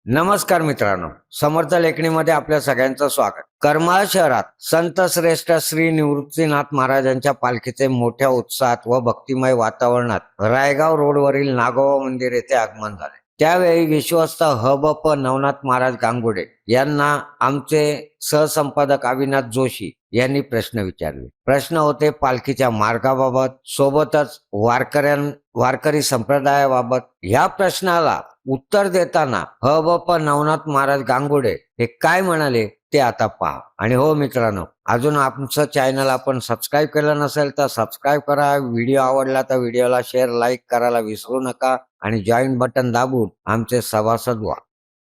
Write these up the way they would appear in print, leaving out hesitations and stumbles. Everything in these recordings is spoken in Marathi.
नमस्कार मित्रांनो, समर्थ लेखणीमध्ये आपल्या सगळ्यांचं स्वागत. करमाळ शहरात संत श्रेष्ठ श्री निवृत्तीनाथ महाराजांच्या पालखीचे मोठ्या उत्साहात व भक्तिमय वातावरणात रायगाव रोडवरील नागोबा मंदिर येथे आगमन झाले. त्यावेळी विश्वस्त हबप नवनाथ महाराज गांगुडे यांना आमचे सहसंपादक अविनाश जोशी यांनी प्रश्न विचारले. प्रश्न होते पालखीच्या मार्गाबाबत, सोबतच वारकरी संप्रदायाबाबत. या प्रश्नाला उत्तर देताना हबप नवनाथ महाराज गांगुडे हे काय म्हणाले ते आता पहा. आणि हो मित्रांनो, अजून आमचं चॅनल आपण सबस्क्राईब केलं नसेल तर सबस्क्राईब करा. व्हिडिओ आवडला तर व्हिडिओला शेअर, लाईक करायला विसरू नका आणि जॉईन बटन दाबून आमचे सभासद व्हा.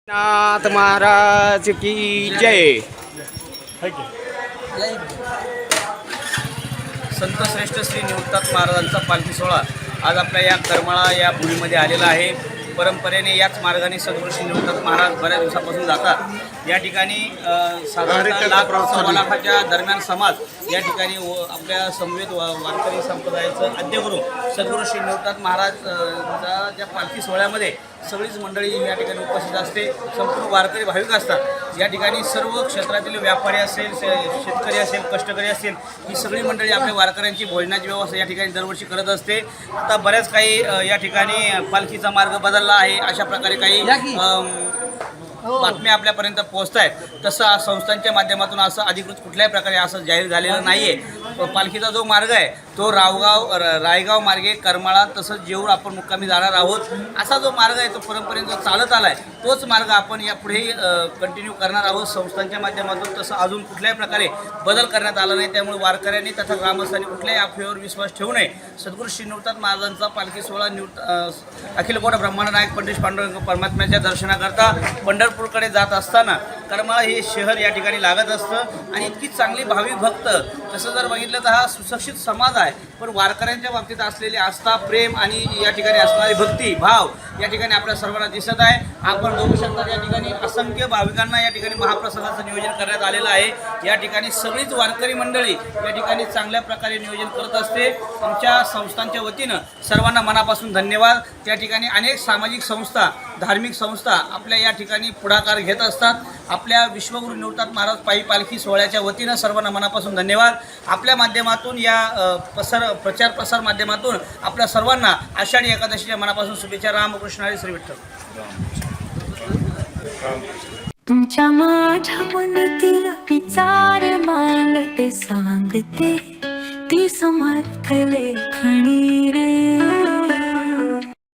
नाथ महाराज की जय. संत श्रेष्ठ श्री निवृत्तीनाथ महाराजांचा पालखी सोहळा आज आपल्या या करमाळा या भूमीमध्ये आलेला आहे. परंपरेने याच मार्गाने सद्गुरू श्री निवृत्तीनाथ महाराज बऱ्याच दिवसापासून जातात. या ठिकाणी साधारणतः लाख सव्वा लाखाच्या दरम्यान समाज या ठिकाणी आपल्या समवेत वारकरी संप्रदायाचं आद्यगुरू सद्गुरू श्री निवृत्तीनाथ महाराजच्या ज्या पालखी सोहळ्यामध्ये सगळीच मंडळी या ठिकाणी उपस्थित असते. संपूर्ण वारकरी भाविक असतात. या ठिकाणी सर्व क्षेत्रातील व्यापारी असेल, शेतकरी असेल, कष्टकरी असेल, ही सगळी मंडळी आपल्या वारकऱ्यांची भोजनाची व्यवस्था या ठिकाणी दरवर्षी करत असते. आता बऱ्याच काही या ठिकाणी पालखीचा मार्ग बदलला आहे अशा प्रकारे काही बातम्या आपल्यापर्यंत पोहोचत आहेत. तसं संस्थांच्या माध्यमातून असं अधिकृत कुठल्याही प्रकारे असं जाहीर झालेलं नाही आहे. पालखीचा जो मार्ग आहे तो रायगाव मार्गे करमाळा तसंच जेऊर आपण मुक्कामी जाणार आहोत. असा जो मार्ग आहे तो परंपरेने जो चालत आला आहे तोच मार्ग आपण यापुढेही कंटिन्यू करणार आहोत संस्थांच्या माध्यमातून. तसं अजून कुठल्याही प्रकारे बदल करण्यात आला नाही. त्यामुळे वारकऱ्यांनी तथा ग्रामस्थांनी कुठल्याही अफवेवर विश्वास ठेवू नये. सद्गुरू श्री निवृत्तीनाथ महाराजांचा पालखी सोहळा अखिल कोट ब्रह्मांड नायक पंडित पांडुरंग परमात्म्याच्या दर्शनाकरता पंढरपूरकडे जात असताना करमाळा हे शहर या ठिकाणी लागत असतं. आणि इतकी चांगली भाविक भक्त, तसं जर बघितलं तर हा सुशिक्षित समाज आहे, पण वारकऱ्यांच्या बाबतीत असलेली आस्था, प्रेम आणि या ठिकाणी असणारी भक्ती भाव या ठिकाणी आपल्या सर्वांना दिसत आहे. आपण बघू शकता या ठिकाणी असंख्य भाविकांना या ठिकाणी महाप्रसादाचं नियोजन करण्यात आलेलं आहे. या ठिकाणी सगळीच वारकरी मंडळी या ठिकाणी चांगल्या प्रकारे नियोजन करत असते. आमच्या संस्थांच्या वतीनं सर्वांना मनापासून धन्यवाद. त्या ठिकाणी अनेक सामाजिक संस्था, धार्मिक संस्था आपल्या या ठिकाणी पुढाकार घेत असतात. आपल्या विश्वगुरू निवृत्तीनाथ महाराज पायी पालखी सोहळ्याच्या वतीनं सर्वांना मनापासून धन्यवाद. आपल्या माध्यमातून या प्रचार प्रसार माध्यमातून आपल्या सर्वांना आषाढी एकादशीच्या मनापासून शुभेच्छा. रामकृष्ण हरी, श्री विठ्ठल. तुमच्या माझ्या मनातील विचार मांडते सांगते ती समर्थ लेखणी रे.